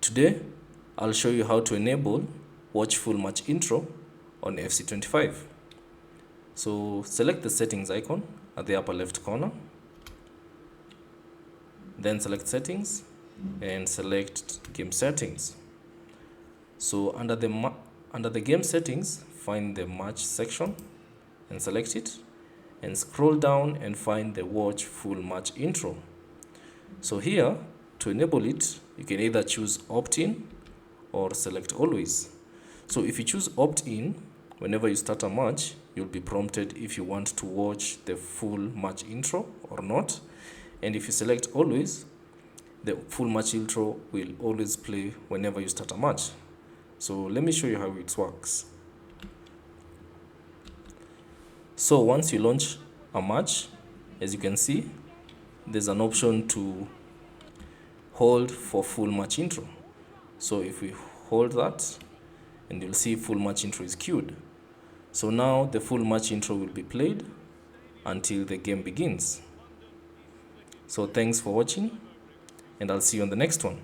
Today, I'll show you how to enable watch full match intro on FC25. So select the settings icon at the upper left corner, then select settings and select game settings. So under the game settings, find the match section and select it, and scroll down and find the watch full match intro. So here, to enable it, you can either choose opt-in or select always. So if you choose opt-in, whenever you start a match, you'll be prompted if you want to watch the full match intro or not. And if you select always, the full match intro will always play whenever you start a match. So let me show you how it works. So once you launch a match, as you can see, there's an option to hold for full match intro. So if we hold that, and you'll see full match intro is queued. So now the full match intro will be played until the game begins. So thanks for watching, and I'll see you on the next one.